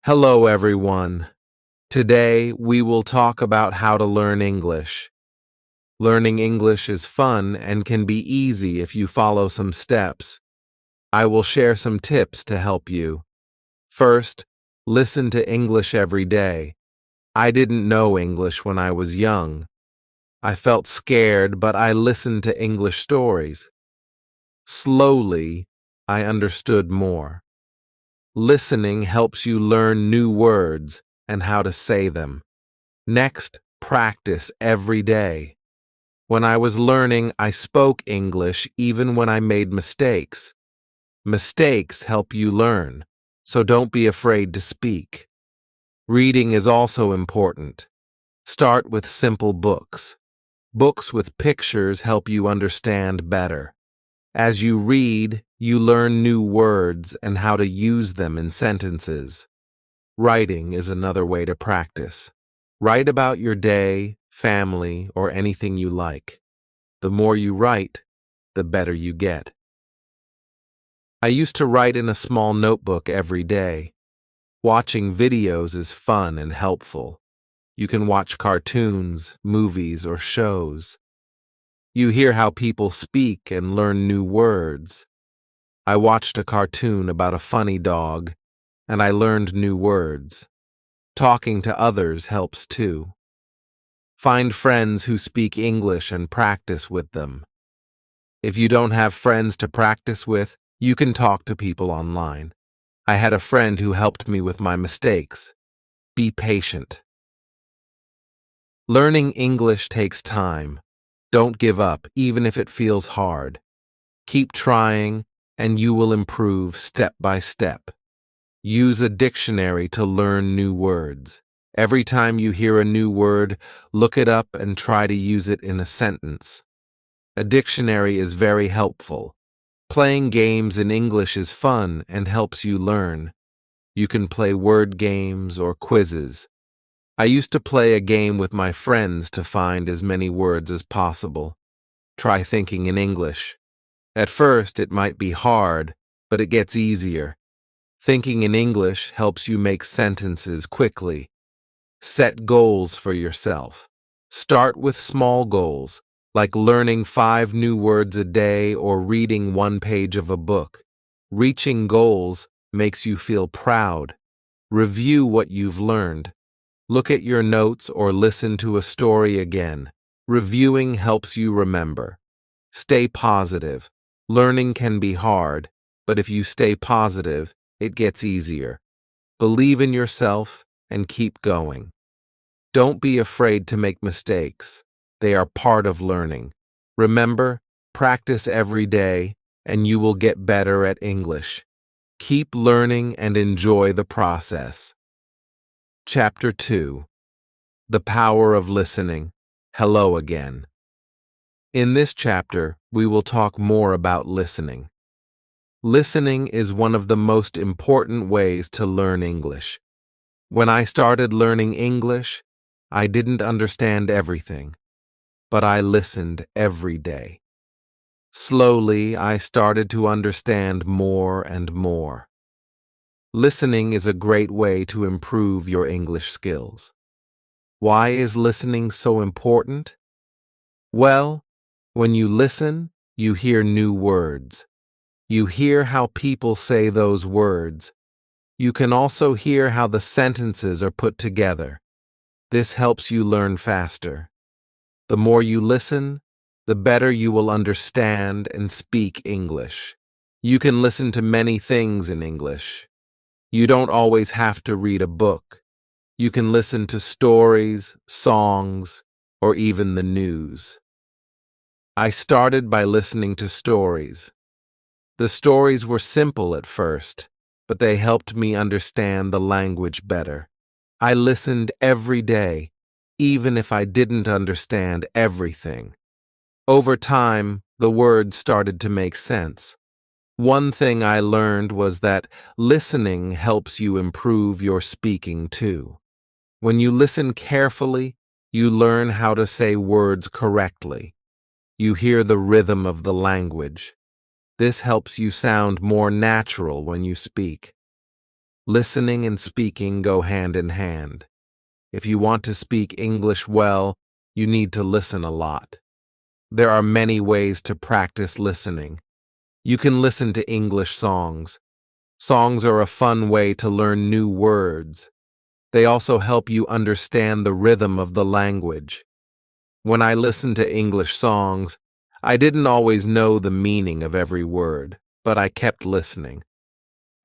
Hello, everyone. Today, we will talk about how to learn English. Learning English is fun and can be easy if you follow some steps. I will share some tips to help you. First, listen to English every day. I didn't know English when I was young. I felt scared, but I listened to English stories. Slowly, I understood more. Listening helps you learn new words and how to say them. Next, practice every day. When I was learning, I spoke English even when I made mistakes. Mistakes help you learn, so don't be afraid to speak. Reading is also important. Start with simple books. Books with pictures help you understand better. As you read, you learn new words and how to use them in sentences. Writing is another way to practice. Write about your day, family, or anything you like. The more you write, the better you get. I used to write in a small notebook every day. Watching videos is fun and helpful. You can watch cartoons, movies, or shows. You hear how people speak and learn new words. I watched a cartoon about a funny dog, and I learned new words. Talking to others helps too. Find friends who speak English and practice with them. If you don't have friends to practice with, you can talk to people online. I had a friend who helped me with my mistakes. Be patient. Learning English takes time. Don't give up, even if it feels hard. Keep trying, and you will improve step by step. Use a dictionary to learn new words. Every time you hear a new word, look it up and try to use it in a sentence. A dictionary is very helpful. Playing games in English is fun and helps you learn. You can play word games or quizzes. I used to play a game with my friends to find as many words as possible. Try thinking in English. At first, it might be hard, but it gets easier. Thinking in English helps you make sentences quickly. Set goals for yourself. Start with small goals, like learning 5 new words a day or reading 1 page of a book. Reaching goals makes you feel proud. Review what you've learned. Look at your notes or listen to a story again. Reviewing helps you remember. Stay positive. Learning can be hard, but if you stay positive, it gets easier. Believe in yourself and keep going. Don't be afraid to make mistakes. They are part of learning. Remember, practice every day, and you will get better at English. Keep learning and enjoy the process. Chapter 2. The Power of Listening. Hello again. In this chapter, we will talk more about listening. Listening is one of the most important ways to learn English. When I started learning English, I didn't understand everything, but I listened every day. Slowly, I started to understand more and more. Listening is a great way to improve your English skills. Why is listening so important? Well, when you listen, you hear new words. You hear how people say those words. You can also hear how the sentences are put together. This helps you learn faster. The more you listen, the better you will understand and speak English. You can listen to many things in English. You don't always have to read a book. You can listen to stories, songs, or even the news. I started by listening to stories. The stories were simple at first, but they helped me understand the language better. I listened every day, even if I didn't understand everything. Over time, the words started to make sense. One thing I learned was that listening helps you improve your speaking too. When you listen carefully, you learn how to say words correctly. You hear the rhythm of the language. This helps you sound more natural when you speak. Listening and speaking go hand in hand. If you want to speak English well, you need to listen a lot. There are many ways to practice listening. You can listen to English songs. Songs are a fun way to learn new words. They also help you understand the rhythm of the language. When I listened to English songs, I didn't always know the meaning of every word, but I kept listening.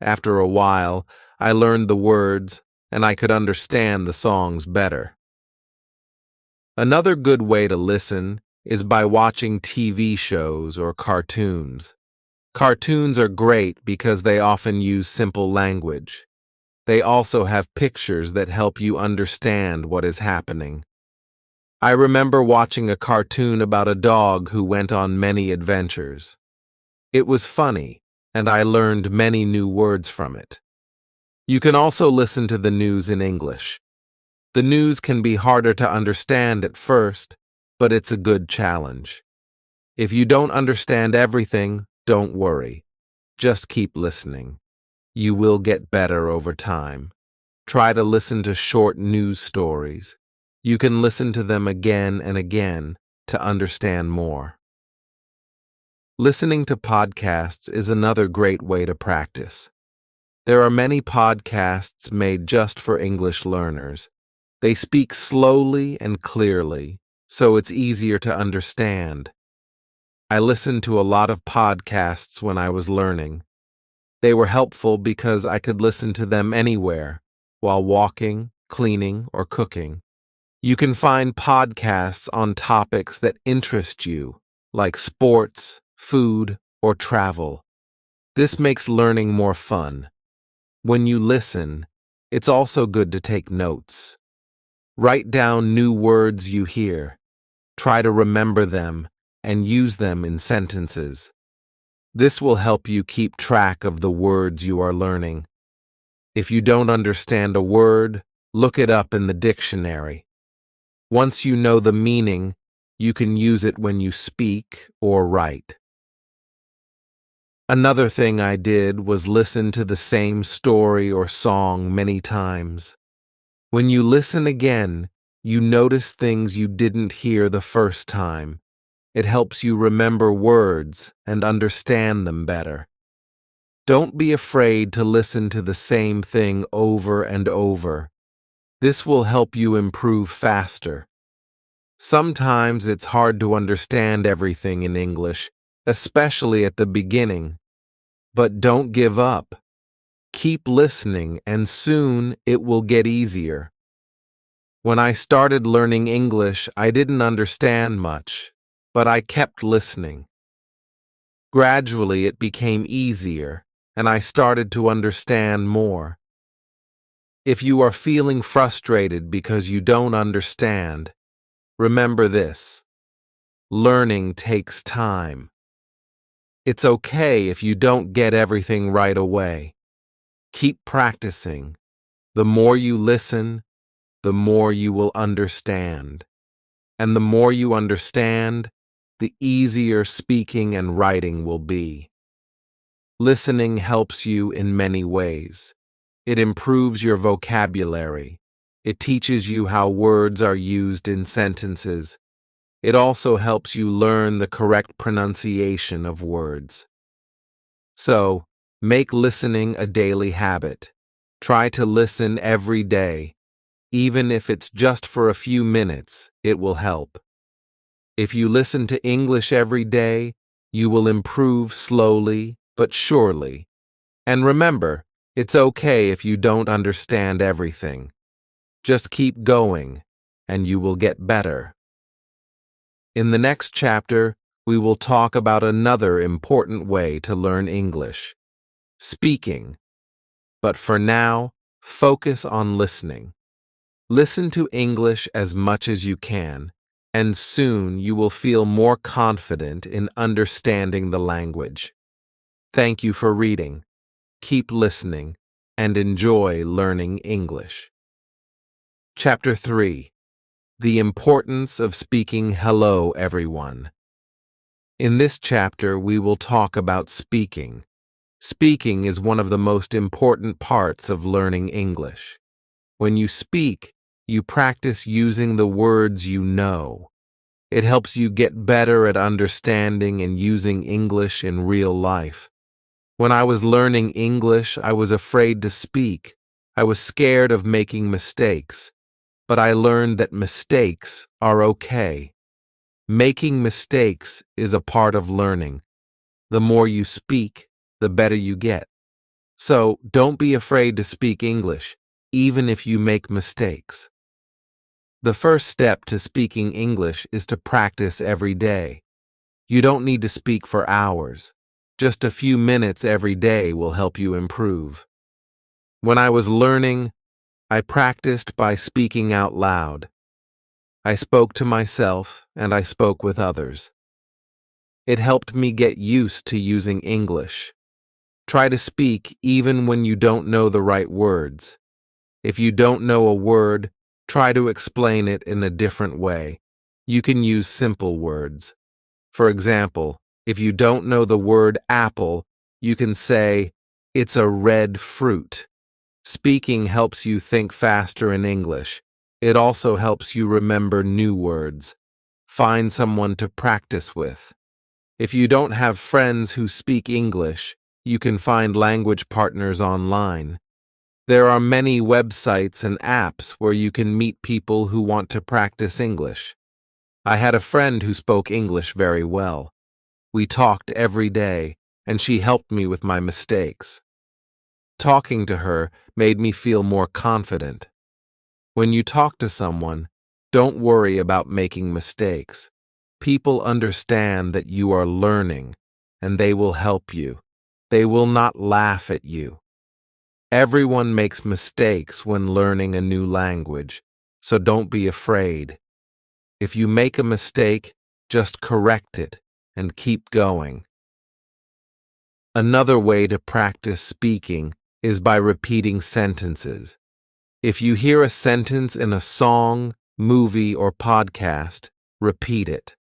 After a while, I learned the words, and I could understand the songs better. Another good way to listen is by watching TV shows or cartoons. Cartoons are great because they often use simple language. They also have pictures that help you understand what is happening. I remember watching a cartoon about a dog who went on many adventures. It was funny, and I learned many new words from it. You can also listen to the news in English. The news can be harder to understand at first, but it's a good challenge. If you don't understand everything, don't worry. Just keep listening. You will get better over time. Try to listen to short news stories. You can listen to them again and again to understand more. Listening to podcasts is another great way to practice. There are many podcasts made just for English learners. They speak slowly and clearly, so it's easier to understand. I listened to a lot of podcasts when I was learning. They were helpful because I could listen to them anywhere, while walking, cleaning, or cooking. You can find podcasts on topics that interest you, like sports, food, or travel. This makes learning more fun. When you listen, it's also good to take notes. Write down new words you hear. Try to remember them and use them in sentences. This will help you keep track of the words you are learning. If you don't understand a word, look it up in the dictionary. Once you know the meaning, you can use it when you speak or write. Another thing I did was listen to the same story or song many times. When you listen again, you notice things you didn't hear the first time. It helps you remember words and understand them better. Don't be afraid to listen to the same thing over and over. This will help you improve faster. Sometimes it's hard to understand everything in English, especially at the beginning. But don't give up. Keep listening, and soon it will get easier. When I started learning English, I didn't understand much, but I kept listening. Gradually, it became easier, and I started to understand more. If you are feeling frustrated because you don't understand, remember this: learning takes time. It's okay if you don't get everything right away. Keep practicing. The more you listen, the more you will understand. And the more you understand, the easier speaking and writing will be. Listening helps you in many ways. It improves your vocabulary. It teaches you how words are used in sentences. It also helps you learn the correct pronunciation of words. So, make listening a daily habit. Try to listen every day. Even if it's just for a few minutes, it will help. If you listen to English every day, you will improve slowly but surely. And remember, it's okay if you don't understand everything. Just keep going, and you will get better. In the next chapter, we will talk about another important way to learn English: speaking. But for now, focus on listening. Listen to English as much as you can, and soon you will feel more confident in understanding the language. Thank you for reading. Keep listening and enjoy learning English. Chapter 3: The Importance of Speaking Hello, Everyone. In this chapter, we will talk about speaking. Speaking is one of the most important parts of learning English. When you speak, you practice using the words you know. It helps you get better at understanding and using English in real life. When I was learning English, I was afraid to speak. I was scared of making mistakes. But I learned that mistakes are okay. Making mistakes is a part of learning. The more you speak, the better you get. So don't be afraid to speak English, even if you make mistakes. The first step to speaking English is to practice every day. You don't need to speak for hours. Just a few minutes every day will help you improve. When I was learning, I practiced by speaking out loud. I spoke to myself and I spoke with others. It helped me get used to using English. Try to speak even when you don't know the right words. If you don't know a word, try to explain it in a different way. You can use simple words. For example, if you don't know the word apple, you can say, "It's a red fruit." Speaking helps you think faster in English. It also helps you remember new words. Find someone to practice with. If you don't have friends who speak English, you can find language partners online. There are many websites and apps where you can meet people who want to practice English. I had a friend who spoke English very well. We talked every day, and she helped me with my mistakes. Talking to her made me feel more confident. When you talk to someone, don't worry about making mistakes. People understand that you are learning, and they will help you. They will not laugh at you. Everyone makes mistakes when learning a new language, so don't be afraid. If you make a mistake, just correct it and keep going. Another way to practice speaking is by repeating sentences. If you hear a sentence in a song, movie, or podcast, repeat it.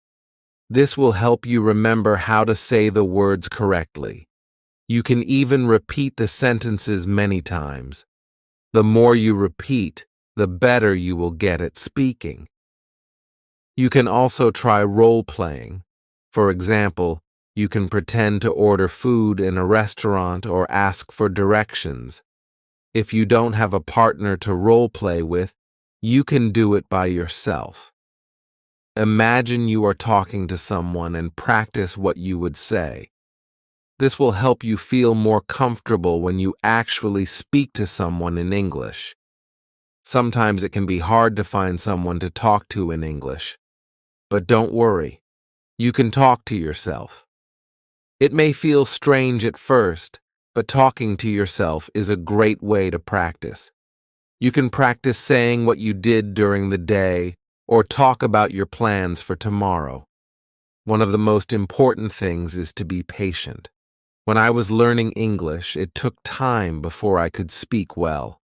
This will help you remember how to say the words correctly. You can even repeat the sentences many times. The more you repeat, the better you will get at speaking. You can also try role-playing. For example, you can pretend to order food in a restaurant or ask for directions. If you don't have a partner to role-play with, you can do it by yourself. Imagine you are talking to someone and practice what you would say. This will help you feel more comfortable when you actually speak to someone in English. Sometimes it can be hard to find someone to talk to in English. But don't worry, you can talk to yourself. It may feel strange at first, but talking to yourself is a great way to practice. You can practice saying what you did during the day or talk about your plans for tomorrow. One of the most important things is to be patient. When I was learning English, it took time before I could speak well.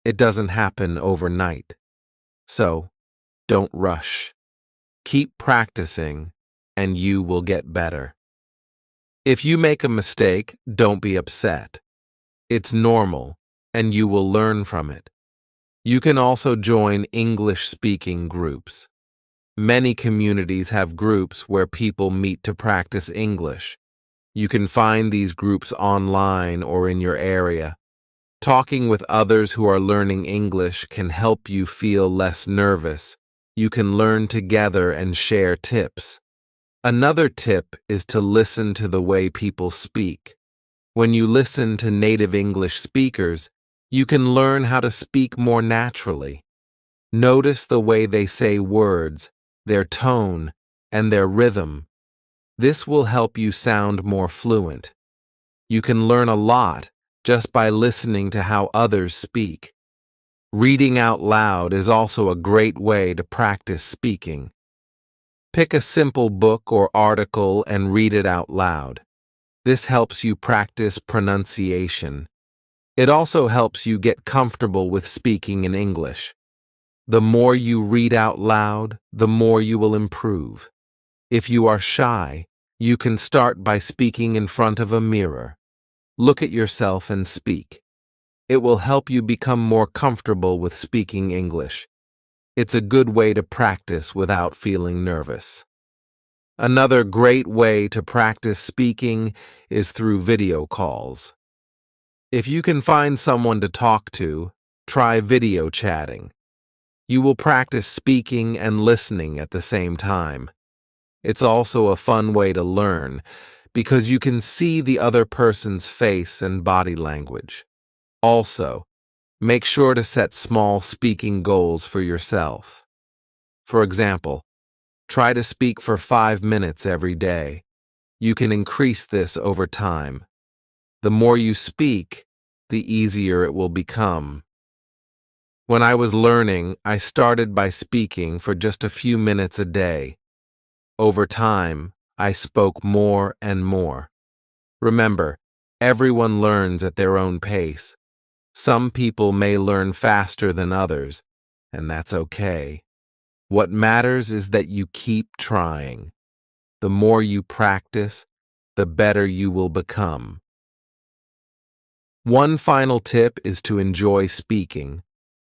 It doesn't happen overnight. So, don't rush. Keep practicing, and you will get better. If you make a mistake, don't be upset. It's normal, and you will learn from it. You can also join English-speaking groups. Many communities have groups where people meet to practice English. You can find these groups online or in your area. Talking with others who are learning English can help you feel less nervous. You can learn together and share tips. Another tip is to listen to the way people speak. When you listen to native English speakers, you can learn how to speak more naturally. Notice the way they say words, their tone, and their rhythm. This will help you sound more fluent. You can learn a lot just by listening to how others speak. Reading out loud is also a great way to practice speaking. Pick a simple book or article and read it out loud. This helps you practice pronunciation. It also helps you get comfortable with speaking in English. The more you read out loud, the more you will improve. If you are shy, you can start by speaking in front of a mirror. Look at yourself and speak. It will help you become more comfortable with speaking English. It's a good way to practice without feeling nervous. Another great way to practice speaking is through video calls. If you can find someone to talk to, try video chatting. You will practice speaking and listening at the same time. It's also a fun way to learn because you can see the other person's face and body language. Also, make sure to set small speaking goals for yourself. For example, try to speak for 5 minutes every day. You can increase this over time. The more you speak, the easier it will become. When I was learning, I started by speaking for just a few minutes a day. Over time, I spoke more and more. Remember, everyone learns at their own pace. Some people may learn faster than others, and that's okay. What matters is that you keep trying. The more you practice, the better you will become. One final tip is to enjoy speaking.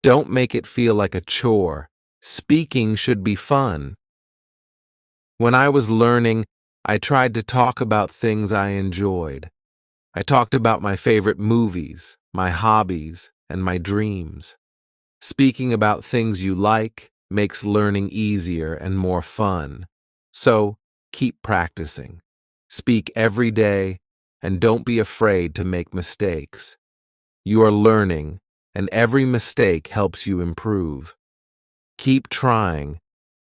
Don't make it feel like a chore. Speaking should be fun. When I was learning, I tried to talk about things I enjoyed. I talked about my favorite movies, my hobbies, and my dreams. Speaking about things you like makes learning easier and more fun. So, keep practicing. Speak every day, and don't be afraid to make mistakes. You are learning, and every mistake helps you improve. Keep trying,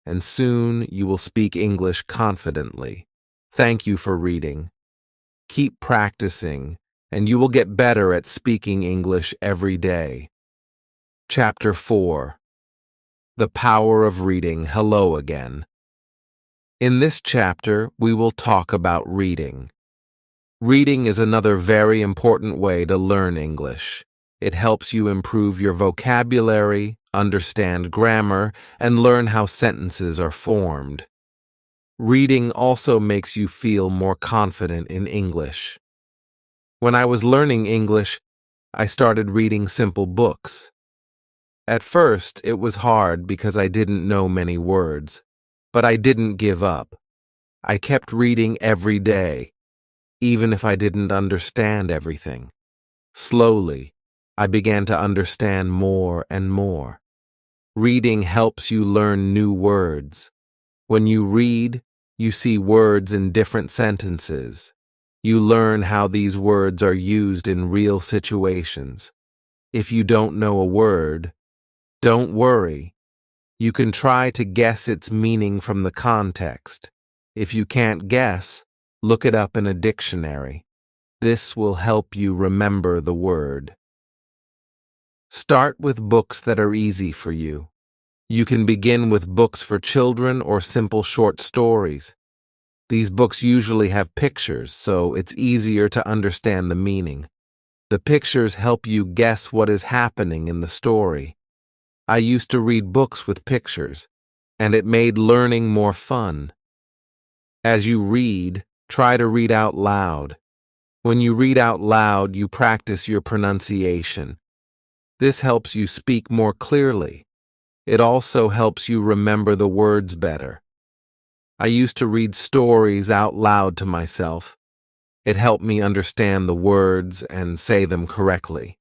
and soon you will speak English confidently. Thank you for reading. Keep practicing, and you will get better at speaking English every day. Chapter 4. The Power of Reading. Hello again. In this chapter, we will talk about reading. Reading is another very important way to learn English. It helps you improve your vocabulary, understand grammar, and learn how sentences are formed. Reading also makes you feel more confident in English. When I was learning English, I started reading simple books. At first, it was hard because I didn't know many words, but I didn't give up. I kept reading every day, even if I didn't understand everything. Slowly, I began to understand more and more. Reading helps you learn new words. When you read, you see words in different sentences. You learn how these words are used in real situations. If you don't know a word, don't worry. You can try to guess its meaning from the context. If you can't guess, look it up in a dictionary. This will help you remember the word. Start with books that are easy for you. You can begin with books for children or simple short stories. These books usually have pictures, so it's easier to understand the meaning. The pictures help you guess what is happening in the story. I used to read books with pictures, and it made learning more fun. As you read, try to read out loud. When you read out loud, you practice your pronunciation. This helps you speak more clearly. It also helps you remember the words better. I used to read stories out loud to myself. It helped me understand the words and say them correctly.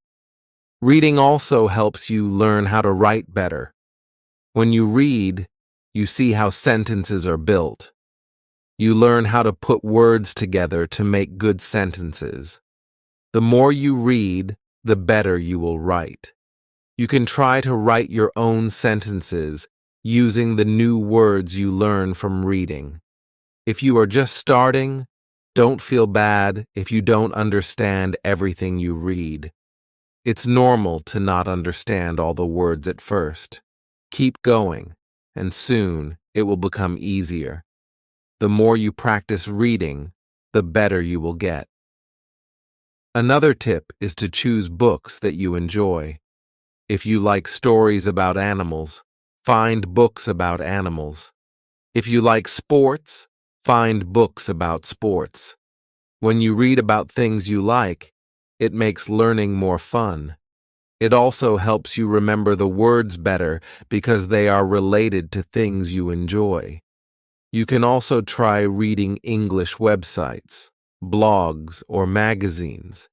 Reading also helps you learn how to write better. When you read, you see how sentences are built. You learn how to put words together to make good sentences. The more you read, the better you will write. You can try to write your own sentences using the new words you learn from reading. If you are just starting, don't feel bad if you don't understand everything you read. It's normal to not understand all the words at first. Keep going, and soon it will become easier. The more you practice reading, the better you will get. Another tip is to choose books that you enjoy. If you like stories about animals, find books about animals. If you like sports, find books about sports. When you read about things you like, It makes learning more fun. It also helps you remember the words better because they are related to things you enjoy. You can also try reading English websites, blogs, or magazines.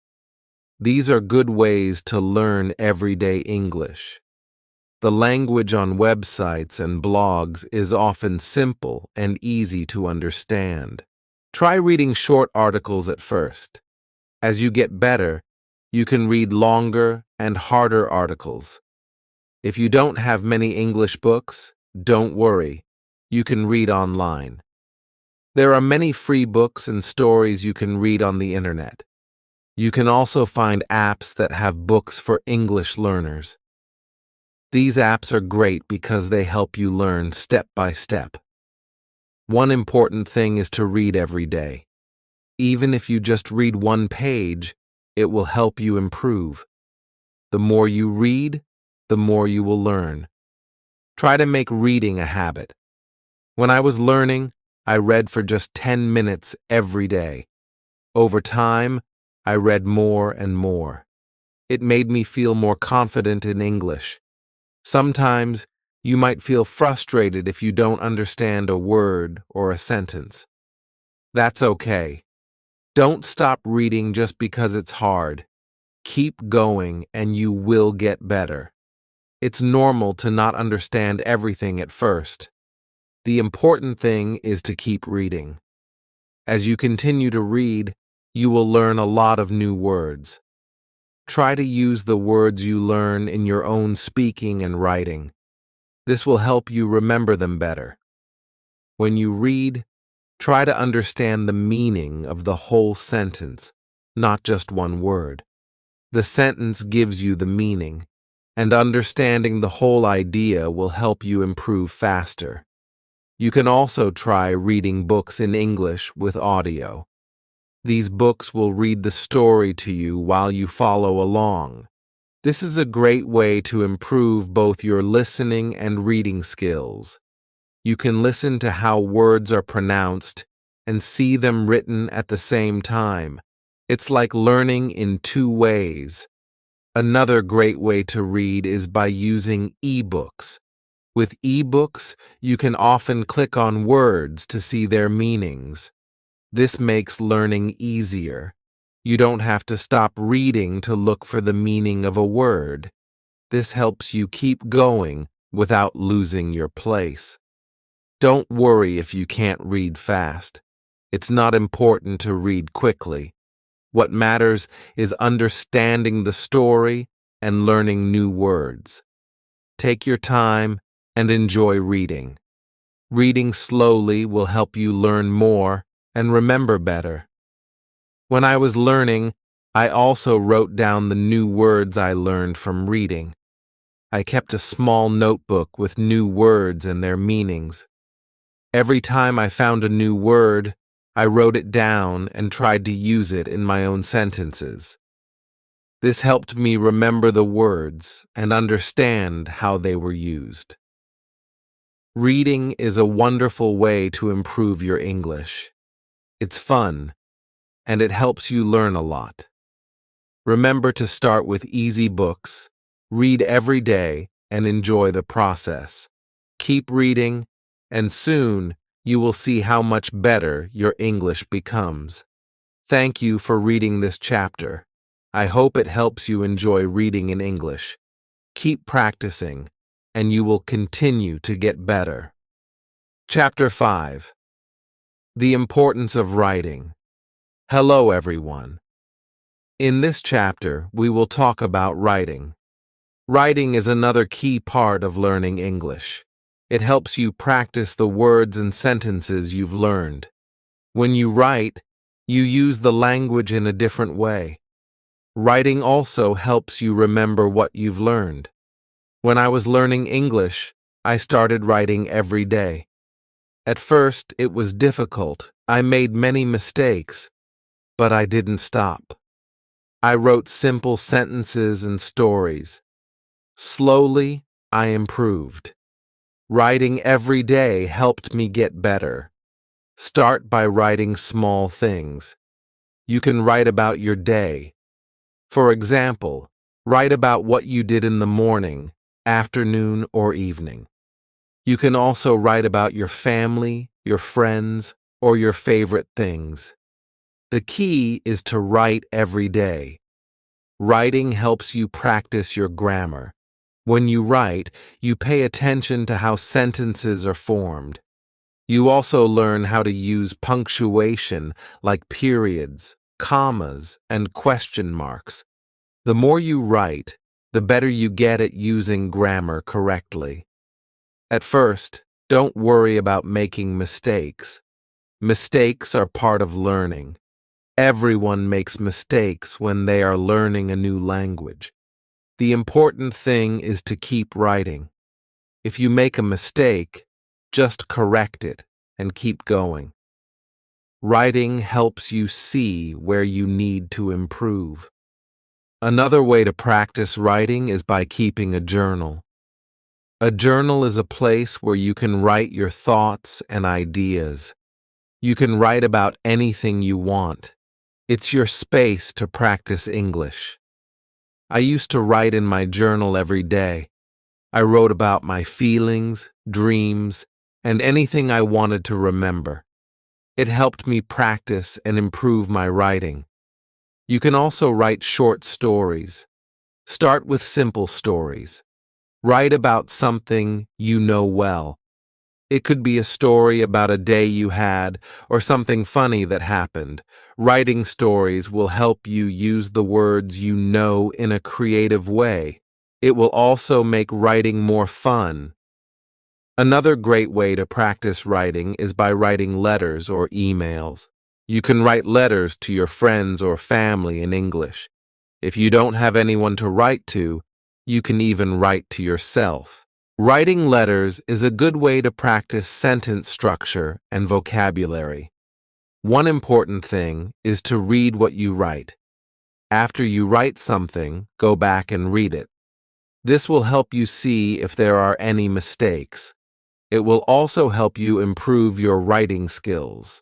These are good ways to learn everyday English. The language on websites and blogs is often simple and easy to understand. Try reading short articles at first. As you get better, you can read longer and harder articles. If you don't have many English books, don't worry. You can read online. There are many free books and stories you can read on the internet. You can also find apps that have books for English learners. These apps are great because they help you learn step by step. One important thing is to read every day. Even if you just read one page, it will help you improve. The more you read, the more you will learn. Try to make reading a habit. When I was learning, I read for just 10 minutes every day. Over time, I read more and more. It made me feel more confident in English. Sometimes, you might feel frustrated if you don't understand a word or a sentence. That's okay. Don't stop reading just because it's hard. Keep going and you will get better. It's normal to not understand everything at first. The important thing is to keep reading. As you continue to read, you will learn a lot of new words. Try to use the words you learn in your own speaking and writing. This will help you remember them better. When you read, try to understand the meaning of the whole sentence, not just one word. The sentence gives you the meaning, and understanding the whole idea will help you improve faster. You can also try reading books in English with audio. These books will read the story to you while you follow along. This is a great way to improve both your listening and reading skills. You can listen to how words are pronounced and see them written at the same time. It's like learning in two ways. Another great way to read is by using ebooks. With ebooks, you can often click on words to see their meanings. This makes learning easier. You don't have to stop reading to look for the meaning of a word. This helps you keep going without losing your place. Don't worry if you can't read fast. It's not important to read quickly. What matters is understanding the story and learning new words. Take your time and enjoy reading. Reading slowly will help you learn more and remember better. When I was learning, I also wrote down the new words I learned from reading. I kept a small notebook with new words and their meanings. Every time I found a new word, I wrote it down and tried to use it in my own sentences. This helped me remember the words and understand how they were used. Reading is a wonderful way to improve your English. It's fun, and it helps you learn a lot. Remember to start with easy books, read every day, and enjoy the process. Keep reading, and soon you will see how much better your English becomes. Thank you for reading this chapter. I hope it helps you enjoy reading in English. Keep practicing, and you will continue to get better. Chapter 5. The Importance of Writing. Hello, everyone. In this chapter, we will talk about writing. Writing is another key part of learning English. It helps you practice the words and sentences you've learned. When you write, you use the language in a different way. Writing also helps you remember what you've learned. When I was learning English, I started writing every day. At first, it was difficult. I made many mistakes, but I didn't stop. I wrote simple sentences and stories. Slowly, I improved. Writing every day helped me get better. Start by writing small things. You can write about your day. For example, write about what you did in the morning, afternoon, or evening. You can also write about your family, your friends, or your favorite things. The key is to write every day. Writing helps you practice your grammar. When you write, you pay attention to how sentences are formed. You also learn how to use punctuation like periods, commas, and question marks. The more you write, the better you get at using grammar correctly. At first, don't worry about making mistakes. Mistakes are part of learning. Everyone makes mistakes when they are learning a new language. The important thing is to keep writing. If you make a mistake, just correct it and keep going. Writing helps you see where you need to improve. Another way to practice writing is by keeping a journal. A journal is a place where you can write your thoughts and ideas. You can write about anything you want. It's your space to practice English. I used to write in my journal every day. I wrote about my feelings, dreams, and anything I wanted to remember. It helped me practice and improve my writing. You can also write short stories. Start with simple stories. Write about something you know well. It could be a story about a day you had or something funny that happened. Writing stories will help you use the words you know in a creative way. It will also make writing more fun. Another great way to practice writing is by writing letters or emails. You can write letters to your friends or family in English. If you don't have anyone to write to, you can even write to yourself. Writing letters is a good way to practice sentence structure and vocabulary. One important thing is to read what you write. After you write something, go back and read it. This will help you see if there are any mistakes. It will also help you improve your writing skills.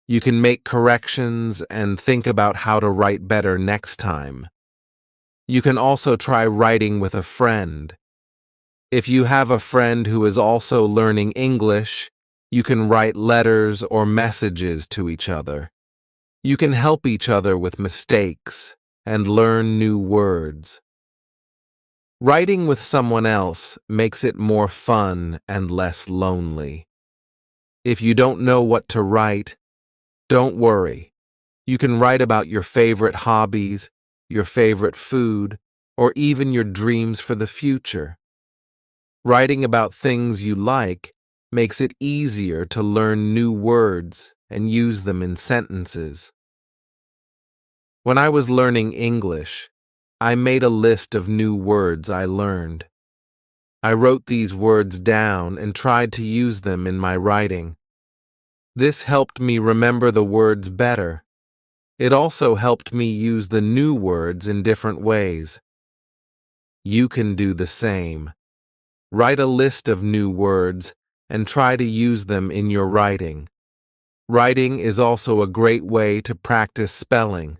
You can make corrections and think about how to write better next time. You can also try writing with a friend. If you have a friend who is also learning English, you can write letters or messages to each other. You can help each other with mistakes and learn new words. Writing with someone else makes it more fun and less lonely. If you don't know what to write, don't worry. You can write about your favorite hobbies, your favorite food, or even your dreams for the future. Writing about things you like makes it easier to learn new words and use them in sentences. When I was learning English, I made a list of new words I learned. I wrote these words down and tried to use them in my writing. This helped me remember the words better. It also helped me use the new words in different ways. You can do the same. Write a list of new words and try to use them in your writing. Writing is also a great way to practice spelling.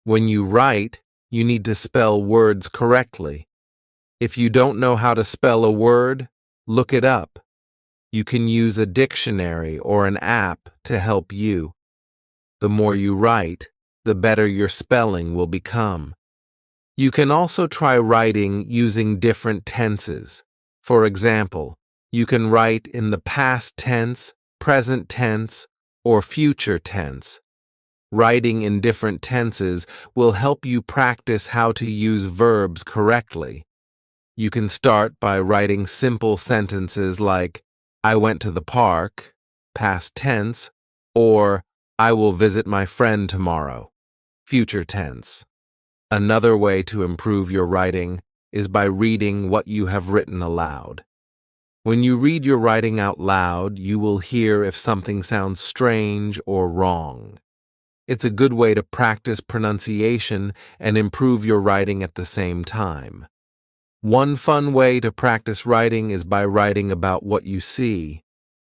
When you write, you need to spell words correctly. If you don't know how to spell a word, look it up. You can use a dictionary or an app to help you. The more you write, the better your spelling will become. You can also try writing using different tenses. For example, you can write in the past tense, present tense, or future tense. Writing in different tenses will help you practice how to use verbs correctly. You can start by writing simple sentences like, I went to the park, past tense, or I will visit my friend tomorrow, future tense. Another way to improve your writing is by reading what you have written aloud. When you read your writing out loud, you will hear if something sounds strange or wrong. It's a good way to practice pronunciation and improve your writing at the same time. One fun way to practice writing is by writing about what you see.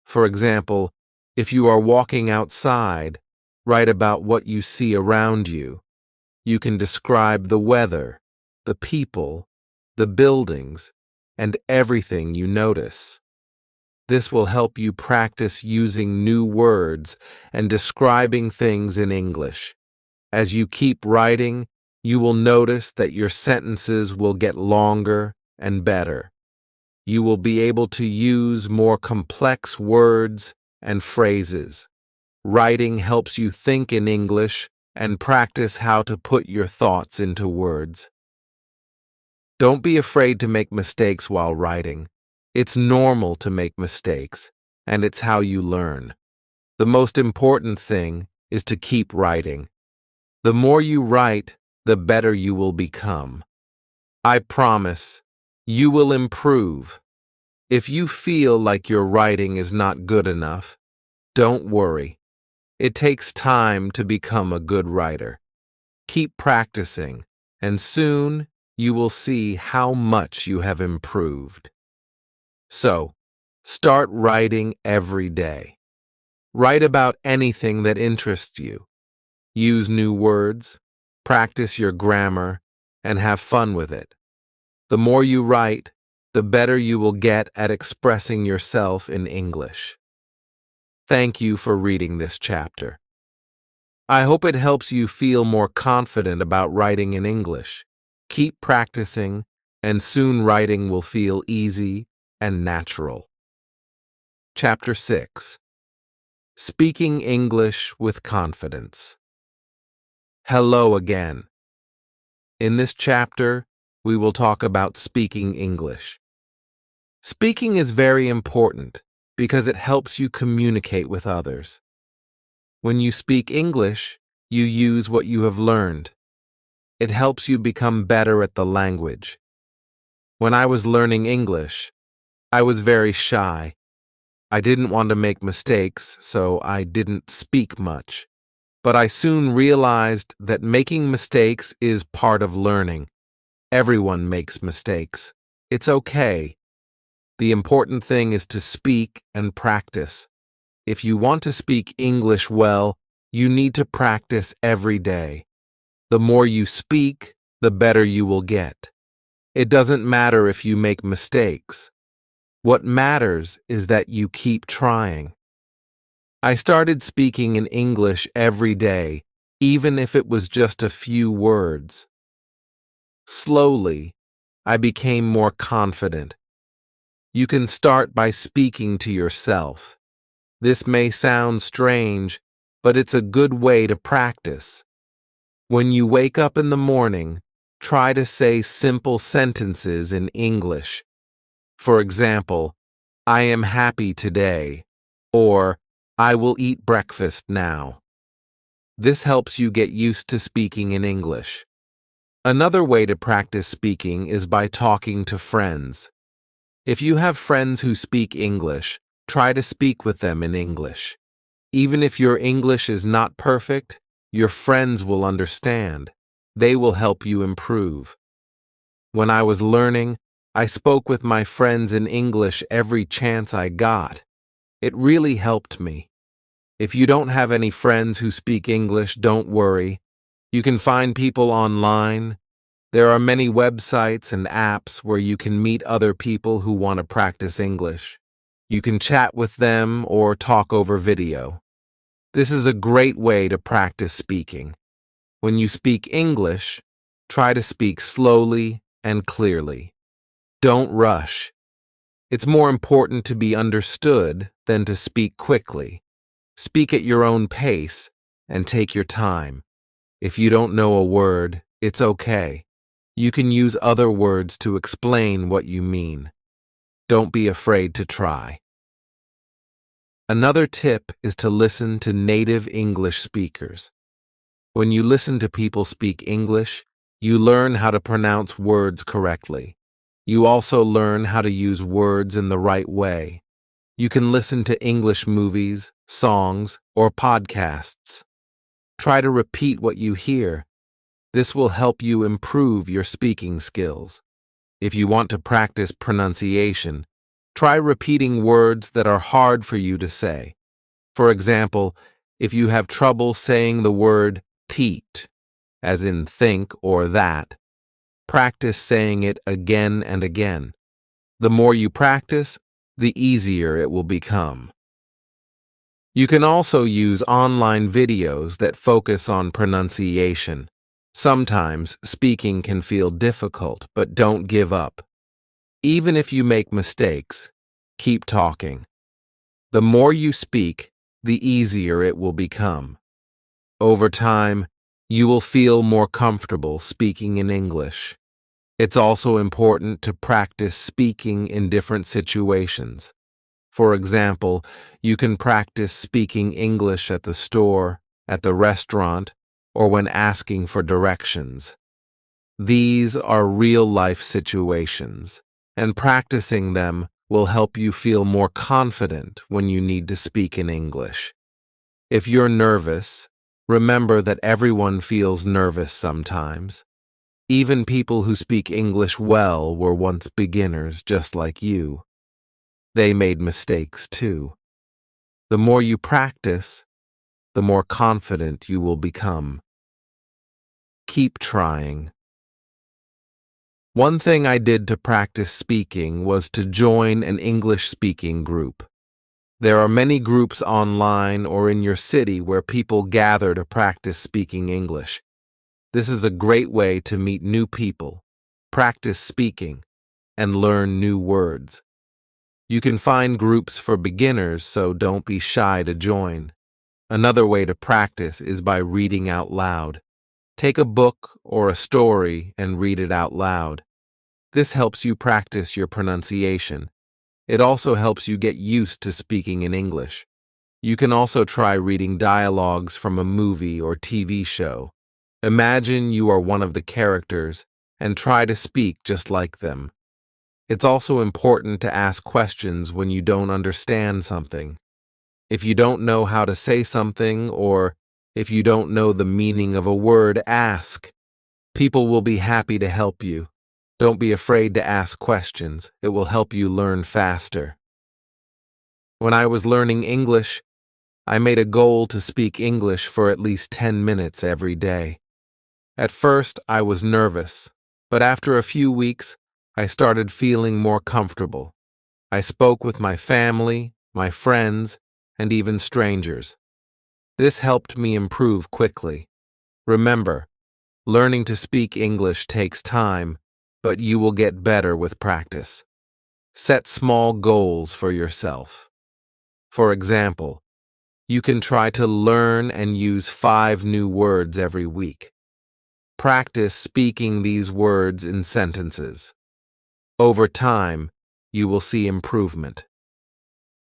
For example, if you are walking outside, write about what you see around you. you can describe the weather, the people, the buildings, and everything you notice. This will help you practice using new words and describing things in English. As you keep writing, you will notice that your sentences will get longer and better. You will be able to use more complex words and phrases. Writing helps you think in English and practice how to put your thoughts into words. Don't be afraid to make mistakes while writing. It's normal to make mistakes, and it's how you learn. The most important thing is to keep writing. The more you write, the better you will become. I promise, you will improve. If you feel like your writing is not good enough, don't worry. It takes time to become a good writer. Keep practicing, and soon you will see how much you have improved. So, start writing every day. Write about anything that interests you. Use new words, practice your grammar, and have fun with it. The more you write, the better you will get at expressing yourself in English. Thank you for reading this chapter. I hope it helps you feel more confident about writing in English. Keep practicing, and soon writing will feel easy and natural. Chapter 6. Speaking English with Confidence. Hello again. In this chapter, we will talk about speaking English. Speaking is very important because it helps you communicate with others. When you speak English, you use what you have learned. It helps you become better at the language. When I was learning English, I was very shy. I didn't want to make mistakes, so I didn't speak much. But I soon realized that making mistakes is part of learning. Everyone makes mistakes. It's okay. The important thing is to speak and practice. If you want to speak English well, you need to practice every day. The more you speak, the better you will get. It doesn't matter if you make mistakes. What matters is that you keep trying. I started speaking in English every day, even if it was just a few words. Slowly, I became more confident. You can start by speaking to yourself. This may sound strange, but it's a good way to practice. When you wake up in the morning, try to say simple sentences in English. For example, I am happy today, or I will eat breakfast now. This helps you get used to speaking in English. Another way to practice speaking is by talking to friends. If you have friends who speak English, try to speak with them in English. Even if your English is not perfect, your friends will understand. They will help you improve. When I was learning, I spoke with my friends in English every chance I got. It really helped me. If you don't have any friends who speak English, don't worry. You can find people online. There are many websites and apps where you can meet other people who want to practice English. You can chat with them or talk over video. This is a great way to practice speaking. When you speak English, try to speak slowly and clearly. Don't rush. It's more important to be understood than to speak quickly. Speak at your own pace and take your time. If you don't know a word, it's okay. You can use other words to explain what you mean. Don't be afraid to try. Another tip is to listen to native English speakers. When you listen to people speak English, you learn how to pronounce words correctly. You also learn how to use words in the right way. You can listen to English movies, songs, or podcasts. Try to repeat what you hear. This will help you improve your speaking skills. If you want to practice pronunciation, try repeating words that are hard for you to say. For example, if you have trouble saying the word teat, as in think or that. Practice saying it again and again. The more you practice, the easier it will become. You can also use online videos that focus on pronunciation. Sometimes speaking can feel difficult, but don't give up. Even if you make mistakes, keep talking. The more you speak, the easier it will become. Over time, you will feel more comfortable speaking in English. It's also important to practice speaking in different situations. For example, you can practice speaking English at the store, at the restaurant, or when asking for directions. These are real-life situations, and practicing them will help you feel more confident when you need to speak in English. If you're nervous, remember that everyone feels nervous sometimes. Even people who speak English well were once beginners just like you. They made mistakes too. The more you practice, the more confident you will become. Keep trying. One thing I did to practice speaking was to join an English-speaking group. There are many groups online or in your city where people gather to practice speaking English. This is a great way to meet new people, practice speaking, and learn new words. You can find groups for beginners, so don't be shy to join. Another way to practice is by reading out loud. Take a book or a story and read it out loud. This helps you practice your pronunciation. It also helps you get used to speaking in English. You can also try reading dialogues from a movie or TV show. Imagine you are one of the characters and try to speak just like them. It's also important to ask questions when you don't understand something. If you don't know how to say something or if you don't know the meaning of a word, ask. People will be happy to help you. Don't be afraid to ask questions. It will help you learn faster. When I was learning English, I made a goal to speak English for at least 10 minutes every day. At first, I was nervous, but after a few weeks, I started feeling more comfortable. I spoke with my family, my friends, and even strangers. This helped me improve quickly. Remember, learning to speak English takes time, but you will get better with practice. Set small goals for yourself. For example, you can try to learn and use 5 new words every week. Practice speaking these words in sentences. Over time, you will see improvement.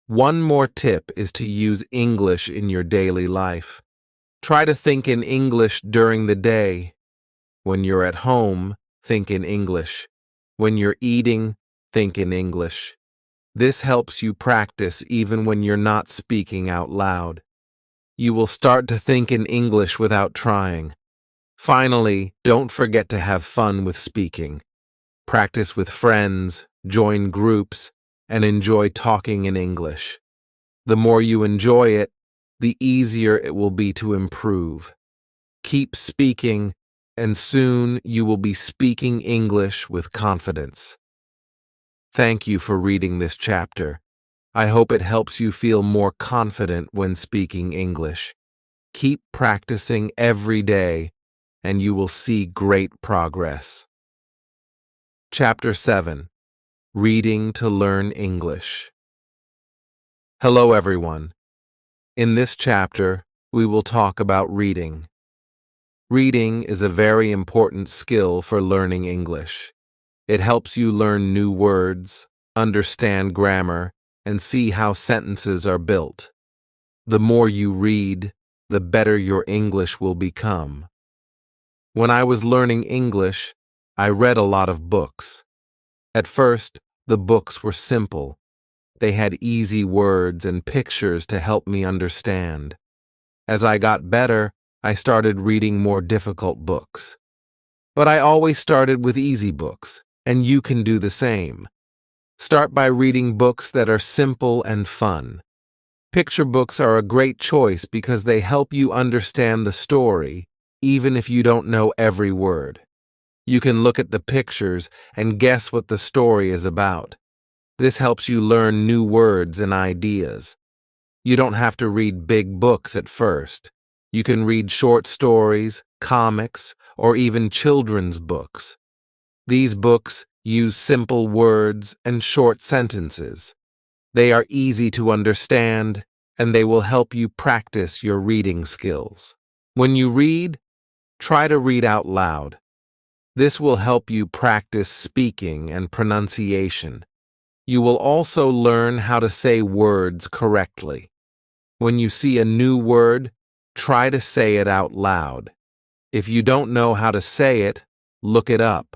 One more tip is to use English in your daily life. Try to think in English during the day. When you're at home, think in English. When you're eating, think in English. This helps you practice even when you're not speaking out loud. You will start to think in English without trying. Finally, don't forget to have fun with speaking. Practice with friends, join groups, and enjoy talking in English. The more you enjoy it, the easier it will be to improve. Keep speaking, and soon you will be speaking English with confidence. Thank you for reading this chapter. I hope it helps you feel more confident when speaking English. Keep practicing every day, and you will see great progress. Chapter 7. Reading to Learn English. Hello, everyone. In this chapter, we will talk about reading. Reading is a very important skill for learning English. It helps you learn new words, understand grammar, and see how sentences are built. The more you read, the better your English will become. When I was learning English, I read a lot of books. At first, the books were simple. They had easy words and pictures to help me understand. As I got better, I started reading more difficult books. But I always started with easy books, and you can do the same. Start by reading books that are simple and fun. Picture books are a great choice because they help you understand the story, even if you don't know every word. You can look at the pictures and guess what the story is about. This helps you learn new words and ideas. You don't have to read big books at first. You can read short stories, comics, or even children's books. These books use simple words and short sentences. They are easy to understand, and they will help you practice your reading skills. When you read, try to read out loud. This will help you practice speaking and pronunciation. You will also learn how to say words correctly. When you see a new word, try to say it out loud. If you don't know how to say it, look it up.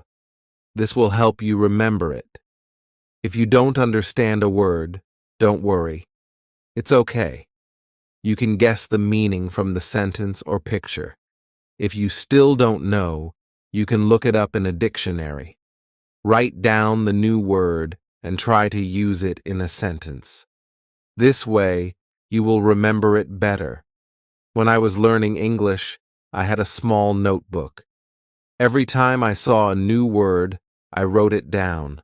This will help you remember it. If you don't understand a word, don't worry. It's okay. You can guess the meaning from the sentence or picture. If you still don't know, you can look it up in a dictionary. Write down the new word and try to use it in a sentence. This way, you will remember it better. When I was learning English, I had a small notebook. Every time I saw a new word, I wrote it down.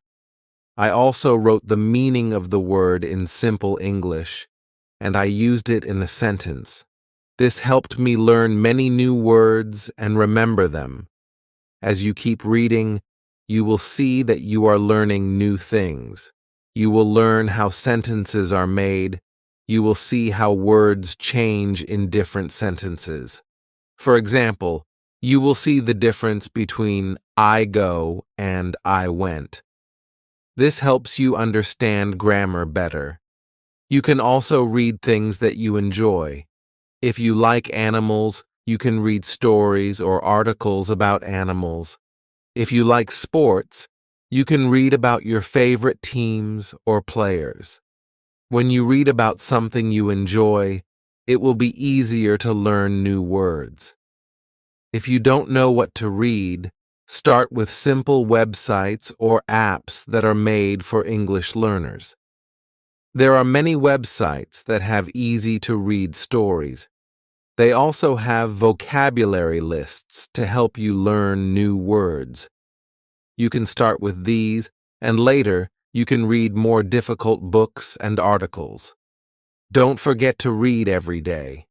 I also wrote the meaning of the word in simple English, and I used it in a sentence. This helped me learn many new words and remember them. As you keep reading, you will see that you are learning new things. You will learn how sentences are made. You will see how words change in different sentences. For example, you will see the difference between I go and I went. This helps you understand grammar better. You can also read things that you enjoy. If you like animals, you can read stories or articles about animals. If you like sports, you can read about your favorite teams or players. When you read about something you enjoy, it will be easier to learn new words. If you don't know what to read, start with simple websites or apps that are made for English learners. There are many websites that have easy-to-read stories. They also have vocabulary lists to help you learn new words. You can start with these, and later you can read more difficult books and articles. Don't forget to read every day.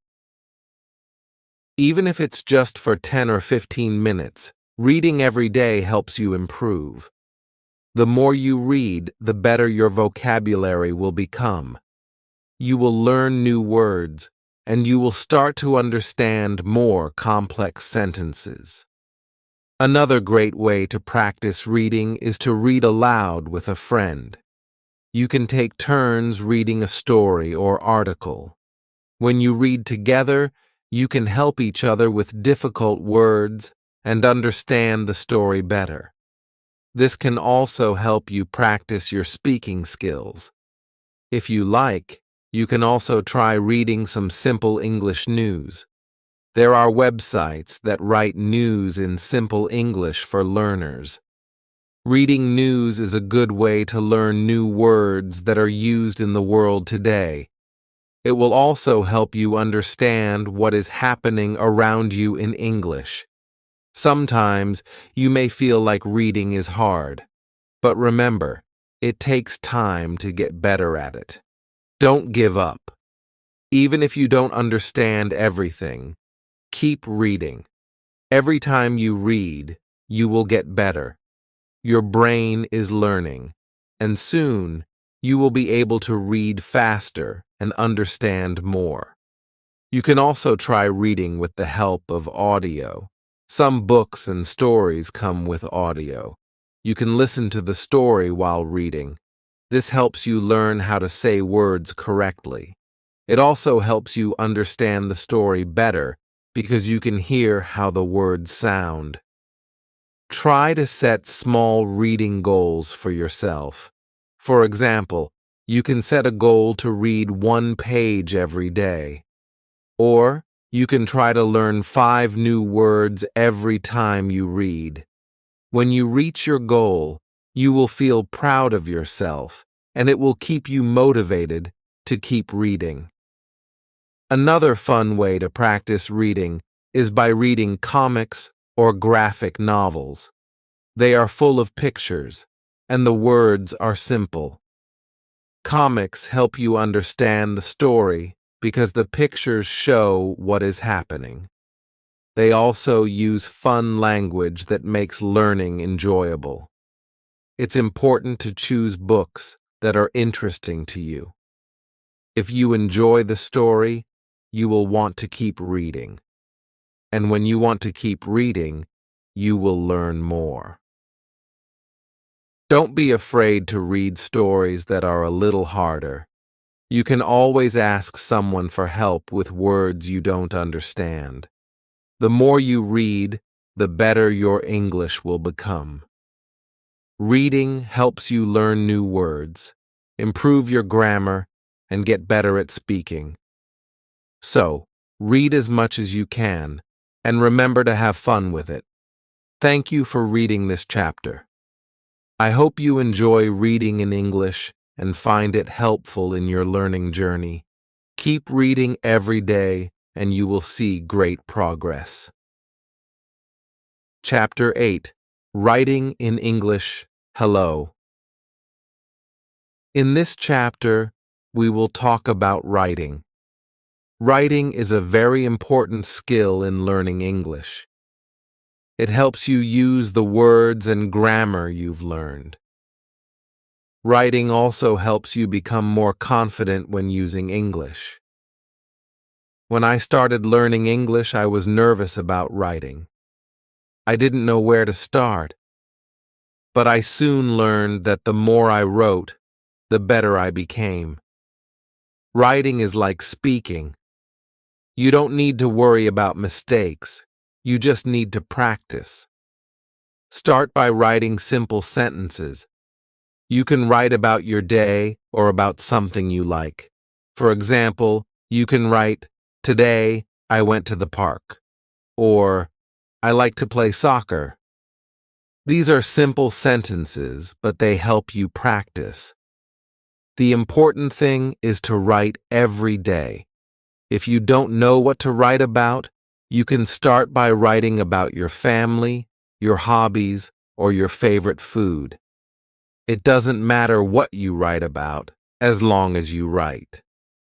Even if it's just for 10 or 15 minutes, reading every day helps you improve. The more you read, the better your vocabulary will become. You will learn new words, and you will start to understand more complex sentences. Another great way to practice reading is to read aloud with a friend. You can take turns reading a story or article. When you read together, you can help each other with difficult words and understand the story better. This can also help you practice your speaking skills. If you like, you can also try reading some simple English news. There are websites that write news in simple English for learners. Reading news is a good way to learn new words that are used in the world today. It will also help you understand what is happening around you in English. Sometimes you may feel like reading is hard, but remember, it takes time to get better at it. Don't give up. Even if you don't understand everything, keep reading. Every time you read, you will get better. Your brain is learning, and soon you will be able to read faster and understand more. You can also try reading with the help of audio. Some books and stories come with audio. You can listen to the story while reading. This helps you learn how to say words correctly. It also helps you understand the story better because you can hear how the words sound. Try to set small reading goals for yourself. For example, you can set a goal to read 1 page every day. Or you can try to learn 5 new words every time you read. When you reach your goal, you will feel proud of yourself, and it will keep you motivated to keep reading. Another fun way to practice reading is by reading comics or graphic novels. They are full of pictures, and the words are simple. Comics help you understand the story because the pictures show what is happening. They also use fun language that makes learning enjoyable. It's important to choose books that are interesting to you. If you enjoy the story, you will want to keep reading. And when you want to keep reading, you will learn more. Don't be afraid to read stories that are a little harder. You can always ask someone for help with words you don't understand. The more you read, the better your English will become. Reading helps you learn new words, improve your grammar, and get better at speaking. So, read as much as you can, and remember to have fun with it. Thank you for reading this chapter. I hope you enjoy reading in English and find it helpful in your learning journey. Keep reading every day, and you will see great progress. Chapter 8. Writing in English. Hello. In this chapter, we will talk about writing. Writing is a very important skill in learning English. It helps you use the words and grammar you've learned. Writing also helps you become more confident when using English. When I started learning English, I was nervous about writing. I didn't know where to start. But I soon learned that the more I wrote, the better I became. Writing is like speaking. You don't need to worry about mistakes. You just need to practice. Start by writing simple sentences. You can write about your day or about something you like. For example, you can write, "Today, I went to the park," or "I like to play soccer." These are simple sentences, but they help you practice. The important thing is to write every day. If you don't know what to write about, you can start by writing about your family, your hobbies, or your favorite food. It doesn't matter what you write about, as long as you write.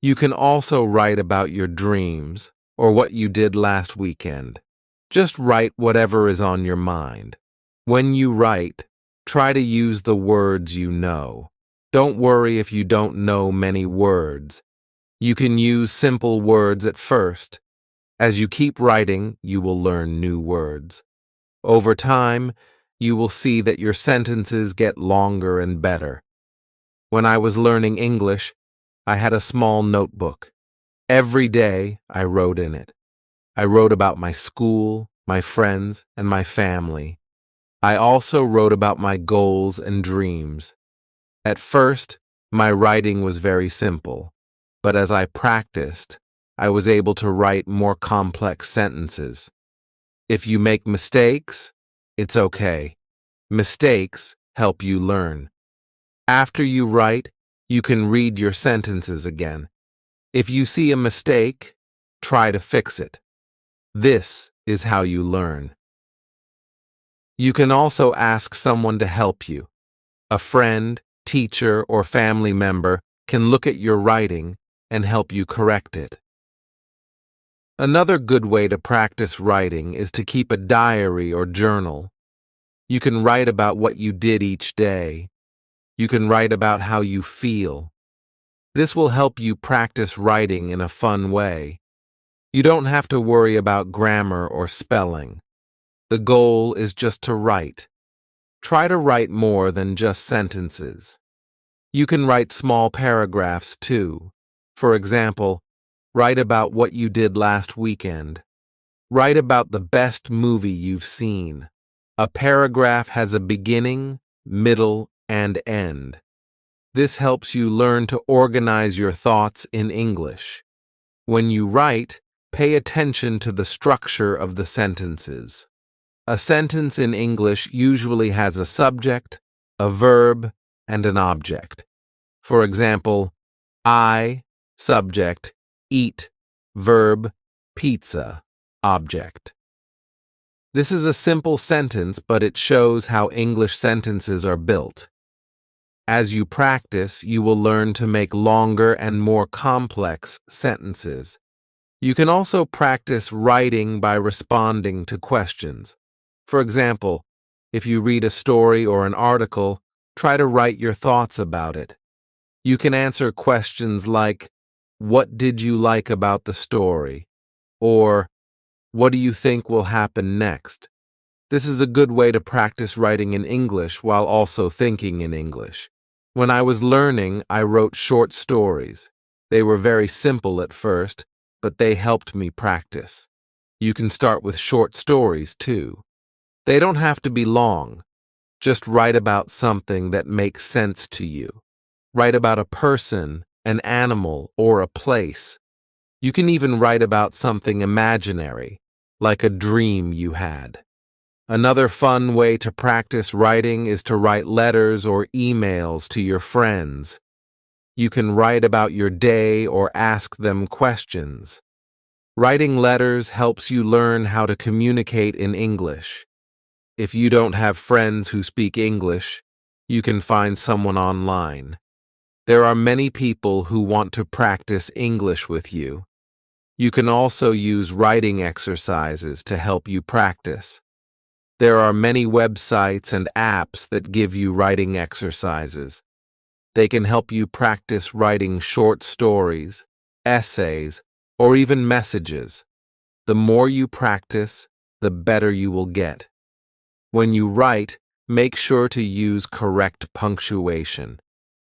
You can also write about your dreams or what you did last weekend. Just write whatever is on your mind. When you write, try to use the words you know. Don't worry if you don't know many words. You can use simple words at first. As you keep writing, you will learn new words. Over time, you will see that your sentences get longer and better. When I was learning English, I had a small notebook. Every day, I wrote in it. I wrote about my school, my friends, and my family. I also wrote about my goals and dreams. At first, my writing was very simple, but as I practiced, I was able to write more complex sentences. If you make mistakes, it's okay. Mistakes help you learn. After you write, you can read your sentences again. If you see a mistake, try to fix it. This is how you learn. You can also ask someone to help you. A friend, teacher, or family member can look at your writing and help you correct it. Another good way to practice writing is to keep a diary or journal. You can write about what you did each day. You can write about how you feel. This will help you practice writing in a fun way. You don't have to worry about grammar or spelling. The goal is just to write. Try to write more than just sentences. You can write small paragraphs too. For example, write about what you did last weekend. Write about the best movie you've seen. A paragraph has a beginning, middle, and end. This helps you learn to organize your thoughts in English. When you write, pay attention to the structure of the sentences. A sentence in English usually has a subject, a verb, and an object. For example, I, subject, eat, verb, pizza. object. This is a simple sentence, but it shows how English sentences are built. As you practice, you will learn to make longer and more complex sentences. You can also practice writing by responding to questions. For example, if you read a story or an article, try to write your thoughts about it. You can answer questions like, "What did you like about the story?" or "What do you think will happen next?" This is a good way to practice writing in English while also thinking in English. When I was learning, I wrote short stories. They were very simple at first, but they helped me practice. You can start with short stories too. They don't have to be long. Just write about something that makes sense to you. Write about a person, an animal, or a place. You can even write about something imaginary, like a dream you had. Another fun way to practice writing is to write letters or emails to your friends. You can write about your day or ask them questions. Writing letters helps you learn how to communicate in English. If you don't have friends who speak English, you can find someone online. There are many people who want to practice English with you. You can also use writing exercises to help you practice. There are many websites and apps that give you writing exercises. They can help you practice writing short stories, essays, or even messages. The more you practice, the better you will get. When you write, make sure to use correct punctuation.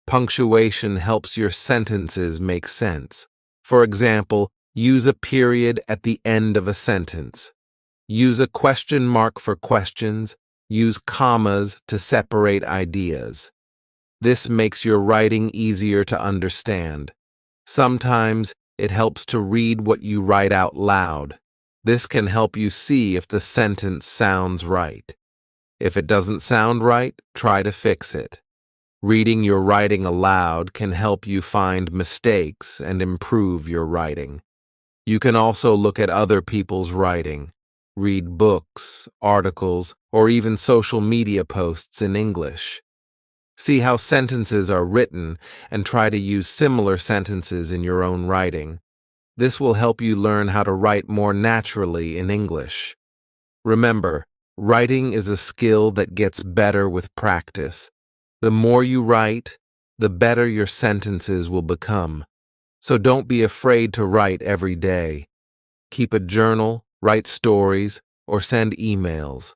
Punctuation helps your sentences make sense. For example, use a period at the end of a sentence. Use a question mark for questions. Use commas to separate ideas. This makes your writing easier to understand. Sometimes it helps to read what you write out loud. This can help you see if the sentence sounds right. If it doesn't sound right, try to fix it. Reading your writing aloud can help you find mistakes and improve your writing. You can also look at other people's writing. Read books, articles, or even social media posts in English. See how sentences are written and try to use similar sentences in your own writing. This will help you learn how to write more naturally in English. Remember, writing is a skill that gets better with practice. The more you write, the better your sentences will become. So don't be afraid to write every day. Keep a journal, write stories, or send emails.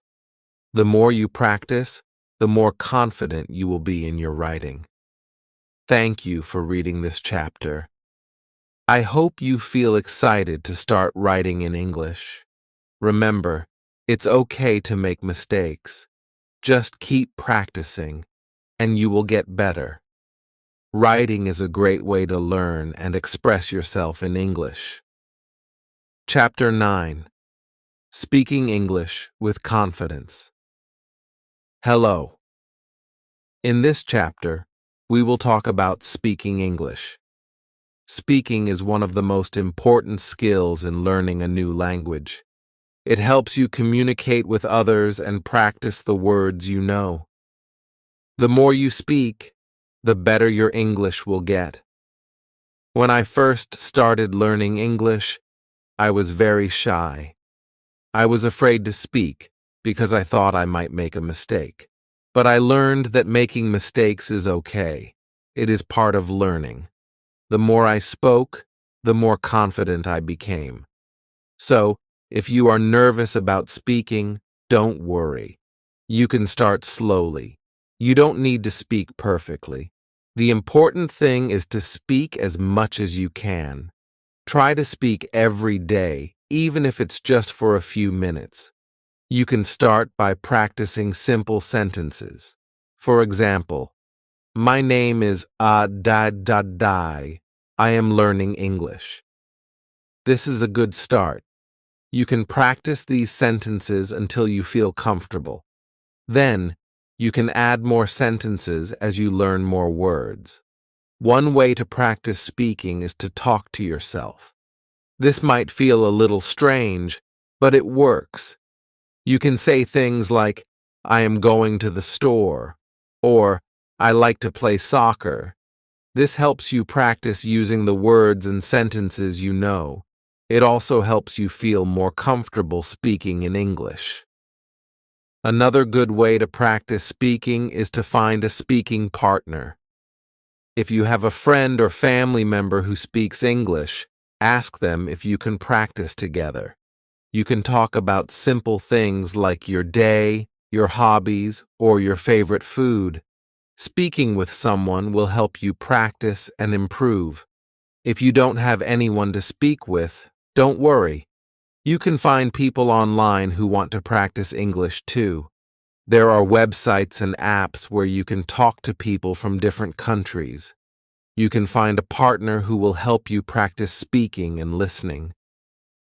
The more you practice, the more confident you will be in your writing. Thank you for reading this chapter. I hope you feel excited to start writing in English. Remember, it's okay to make mistakes. Just keep practicing, and you will get better. Writing is a great way to learn and express yourself in English. Chapter 9. Speaking English with Confidence. Hello. In this chapter, we will talk about speaking English. Speaking is one of the most important skills in learning a new language. It helps you communicate with others and practice the words you know. The more you speak, the better your English will get. When I first started learning English, I was very shy. I was afraid to speak because I thought I might make a mistake. But I learned that making mistakes is okay. It is part of learning. The more I spoke, the more confident I became. So, if you are nervous about speaking, don't worry. You can start slowly. You don't need to speak perfectly. The important thing is to speak as much as you can. Try to speak every day, even if it's just for a few minutes. You can start by practicing simple sentences. For example, my name is Dai. I am learning English. This is a good start. You can practice these sentences until you feel comfortable. Then, you can add more sentences as you learn more words. One way to practice speaking is to talk to yourself. This might feel a little strange, but it works. You can say things like, I am going to the store, or I like to play soccer. This helps you practice using the words and sentences you know. It also helps you feel more comfortable speaking in English. Another good way to practice speaking is to find a speaking partner. If you have a friend or family member who speaks English, ask them if you can practice together. You can talk about simple things like your day, your hobbies, or your favorite food. Speaking with someone will help you practice and improve. If you don't have anyone to speak with, don't worry. You can find people online who want to practice English too. There are websites and apps where you can talk to people from different countries. You can find a partner who will help you practice speaking and listening.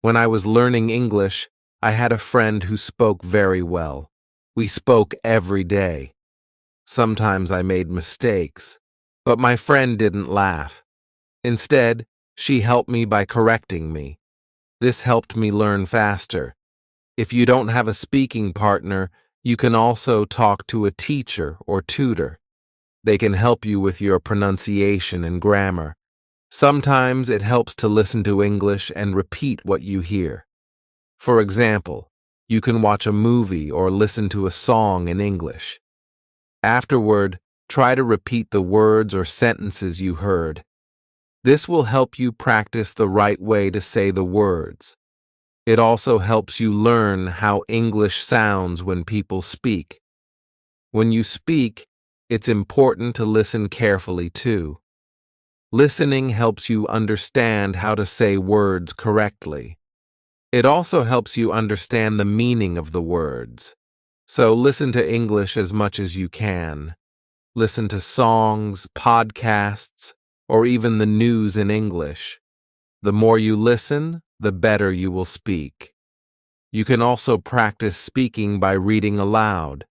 When I was learning English, I had a friend who spoke very well. We spoke every day. Sometimes I made mistakes, but my friend didn't laugh. Instead, she helped me by correcting me. This helped me learn faster. If you don't have a speaking partner, you can also talk to a teacher or tutor. They can help you with your pronunciation and grammar. Sometimes it helps to listen to English and repeat what you hear. For example, you can watch a movie or listen to a song in English. Afterward, try to repeat the words or sentences you heard. This will help you practice the right way to say the words. It also helps you learn how English sounds when people speak. When you speak, it's important to listen carefully too. Listening helps you understand how to say words correctly. It also helps you understand the meaning of the words. So listen to English as much as you can. Listen to songs, podcasts, or even the news in English. The more you listen, the better you will speak. You can also practice speaking by reading aloud.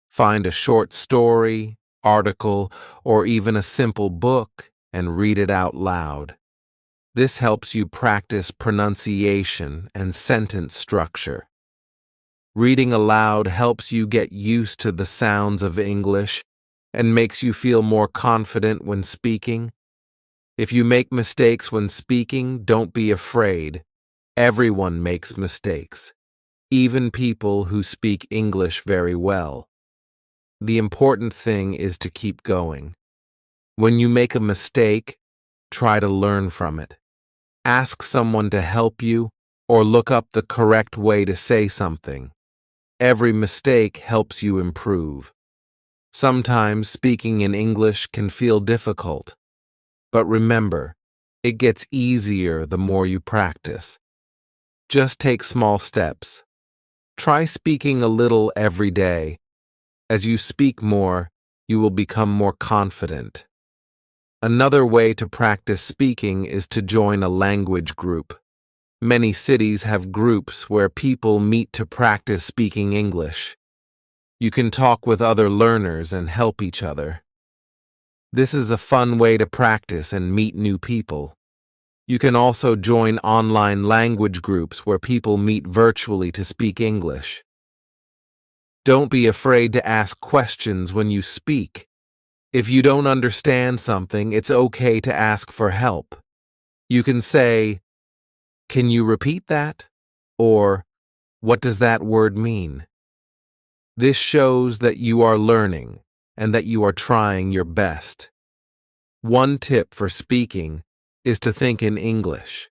Find a short story, article, or even a simple book and read it out loud. This helps you practice pronunciation and sentence structure. Reading aloud helps you get used to the sounds of English and makes you feel more confident when speaking. If you make mistakes when speaking, don't be afraid. Everyone makes mistakes, even people who speak English very well. The important thing is to keep going. When you make a mistake, try to learn from it. Ask someone to help you or look up the correct way to say something. Every mistake helps you improve. Sometimes speaking in English can feel difficult. But remember, it gets easier the more you practice. Just take small steps. Try speaking a little every day. As you speak more, you will become more confident. Another way to practice speaking is to join a language group. Many cities have groups where people meet to practice speaking English. You can talk with other learners and help each other. This is a fun way to practice and meet new people. You can also join online language groups where people meet virtually to speak English. Don't be afraid to ask questions when you speak. If you don't understand something, it's okay to ask for help. You can say, "Can you repeat that?" Or, "What does that word mean?" This shows that you are learning and that you are trying your best. One tip for speaking is to think in English.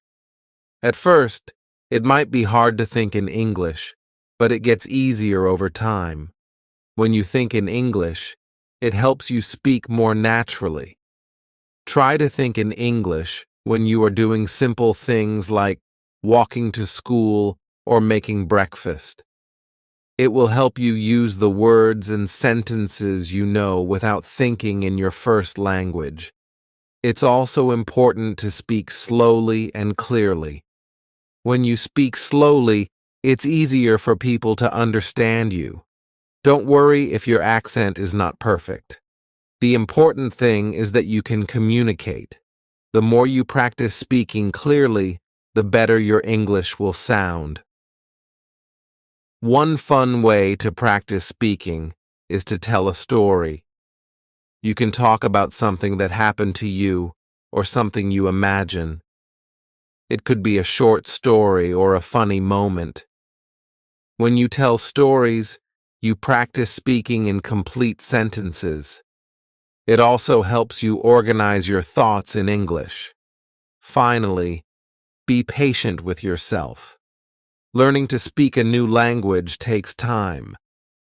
At first, it might be hard to think in English, but it gets easier over time. When you think in English, it helps you speak more naturally. Try to think in English when you are doing simple things like walking to school or making breakfast. It will help you use the words and sentences you know without thinking in your first language. It's also important to speak slowly and clearly. When you speak slowly, it's easier for people to understand you. Don't worry if your accent is not perfect. The important thing is that you can communicate. The more you practice speaking clearly, the better your English will sound. One fun way to practice speaking is to tell a story. You can talk about something that happened to you or something you imagine. It could be a short story or a funny moment. When you tell stories, you practice speaking in complete sentences. It also helps you organize your thoughts in English. Finally, be patient with yourself. Learning to speak a new language takes time.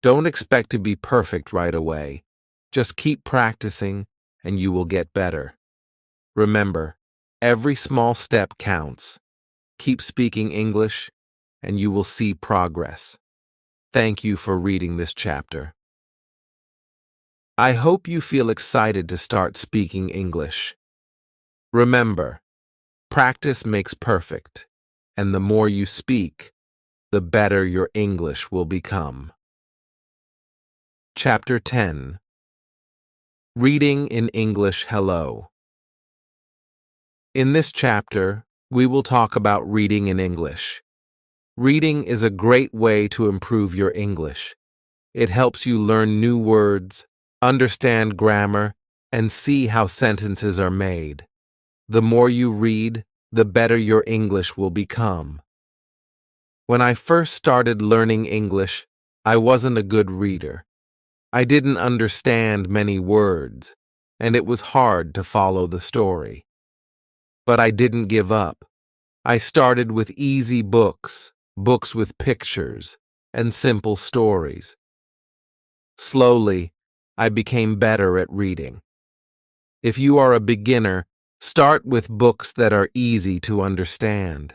Don't expect to be perfect right away. Just keep practicing and you will get better. Remember, every small step counts. Keep speaking English and you will see progress. Thank you for reading this chapter. I hope you feel excited to start speaking English. Remember, practice makes perfect, and the more you speak, the better your English will become. Chapter 10. Reading in English Hello. In this chapter, we will talk about reading in English. Reading is a great way to improve your English. It helps you learn new words, understand grammar, and see how sentences are made. The more you read, the better your English will become. When I first started learning English, I wasn't a good reader. I didn't understand many words, and it was hard to follow the story. But I didn't give up. I started with easy books, books with pictures, and simple stories. Slowly, I became better at reading. If you are a beginner, start with books that are easy to understand.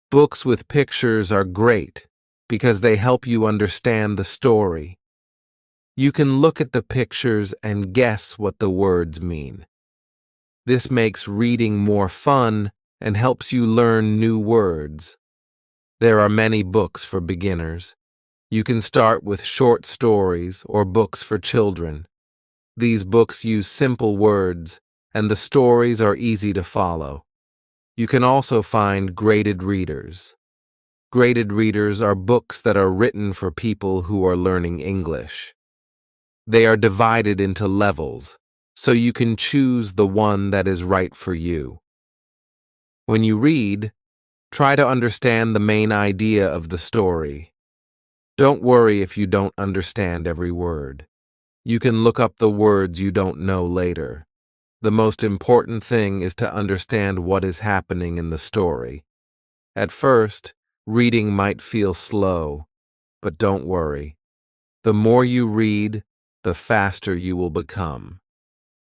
Books with pictures are great because they help you understand the story. You can look at the pictures and guess what the words mean. This makes reading more fun and helps you learn new words. There are many books for beginners. You can start with short stories or books for children. These books use simple words, and the stories are easy to follow. You can also find graded readers. Graded readers are books that are written for people who are learning English. They are divided into levels, so you can choose the one that is right for you. When you read, try to understand the main idea of the story. Don't worry if you don't understand every word. You can look up the words you don't know later. The most important thing is to understand what is happening in the story. At first, reading might feel slow, but don't worry. The more you read, the faster you will become.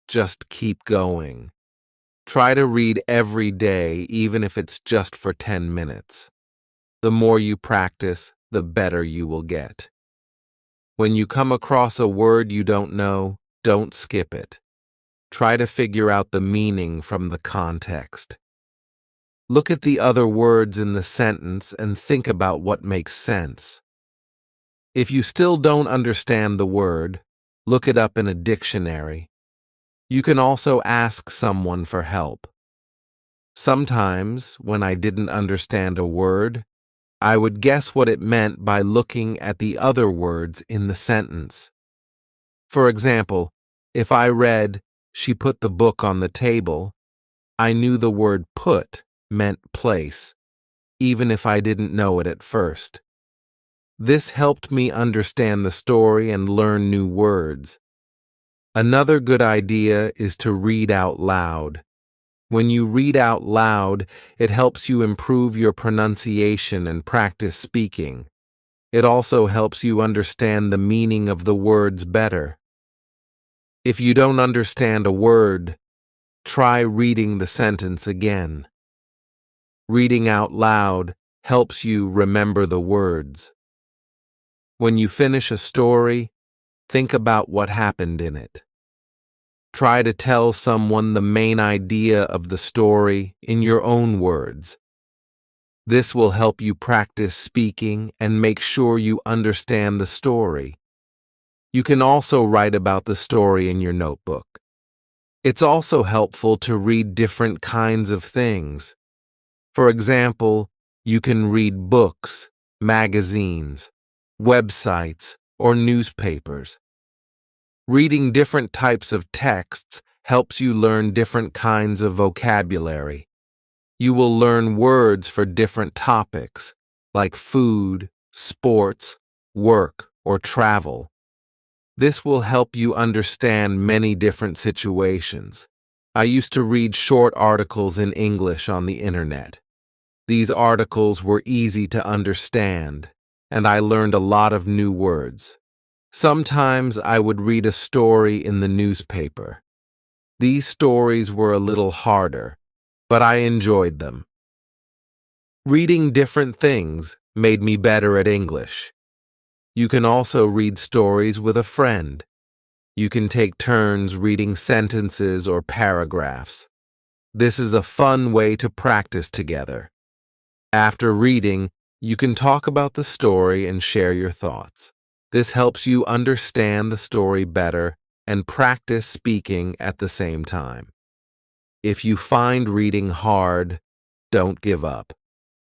Just keep going. Try to read every day, even if it's just for 10 minutes. The more you practice, the better you will get. When you come across a word you don't know, don't skip it. Try to figure out the meaning from the context. Look at the other words in the sentence and think about what makes sense. If you still don't understand the word, look it up in a dictionary. You can also ask someone for help. Sometimes, when I didn't understand a word, I would guess what it meant by looking at the other words in the sentence. For example, if I read, "She put the book on the table," I knew the word put meant place, even if I didn't know it at first. This helped me understand the story and learn new words. Another good idea is to read out loud. When you read out loud, it helps you improve your pronunciation and practice speaking. It also helps you understand the meaning of the words better. If you don't understand a word, try reading the sentence again. Reading out loud helps you remember the words. When you finish a story, think about what happened in it. Try to tell someone the main idea of the story in your own words. This will help you practice speaking and make sure you understand the story. You can also write about the story in your notebook. It's also helpful to read different kinds of things. For example, you can read books, magazines, websites, or newspapers. Reading different types of texts helps you learn different kinds of vocabulary. You will learn words for different topics, like food, sports, work, or travel. This will help you understand many different situations. I used to read short articles in English on the internet. These articles were easy to understand, and I learned a lot of new words. Sometimes I would read a story in the newspaper. These stories were a little harder, but I enjoyed them. Reading different things made me better at English. You can also read stories with a friend. You can take turns reading sentences or paragraphs. This is a fun way to practice together. After reading, you can talk about the story and share your thoughts. This helps you understand the story better and practice speaking at the same time. If you find reading hard, don't give up.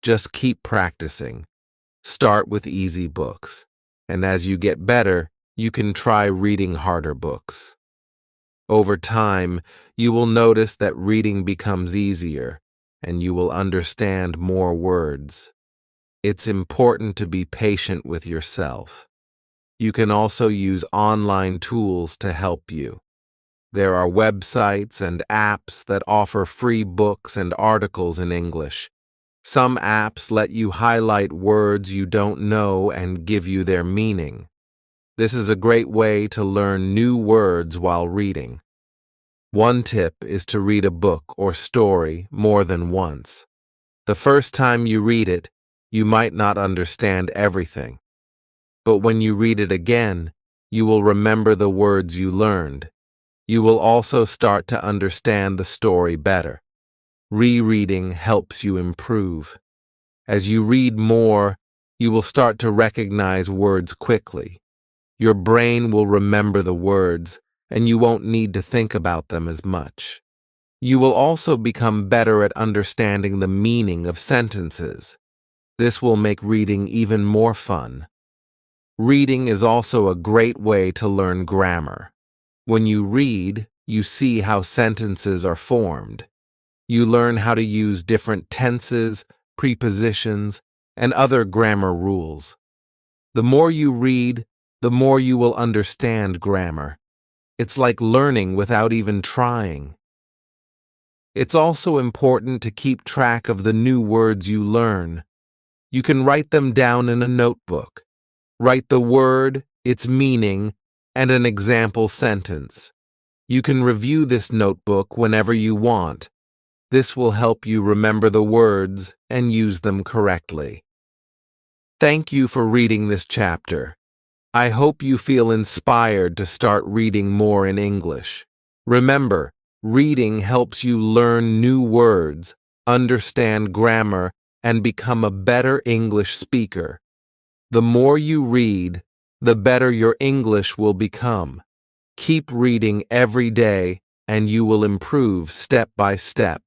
Just keep practicing. Start with easy books, and as you get better, you can try reading harder books. Over time, you will notice that reading becomes easier, and you will understand more words. It's important to be patient with yourself. You can also use online tools to help you. There are websites and apps that offer free books and articles in English. Some apps let you highlight words you don't know and give you their meaning. This is a great way to learn new words while reading. One tip is to read a book or story more than once. The first time you read it, you might not understand everything. But when you read it again, you will remember the words you learned. You will also start to understand the story better. Rereading helps you improve. As you read more, you will start to recognize words quickly. Your brain will remember the words, and you won't need to think about them as much. You will also become better at understanding the meaning of sentences. This will make reading even more fun. Reading is also a great way to learn grammar. When you read, you see how sentences are formed. You learn how to use different tenses, prepositions, and other grammar rules. The more you read, the more you will understand grammar. It's like learning without even trying. It's also important to keep track of the new words you learn. You can write them down in a notebook. Write the word, its meaning, and an example sentence. You can review this notebook whenever you want. This will help you remember the words and use them correctly. Thank you for reading this chapter. I hope you feel inspired to start reading more in English. Remember, reading helps you learn new words, understand grammar, and become a better English speaker. The more you read, the better your English will become. Keep reading every day, and you will improve step by step.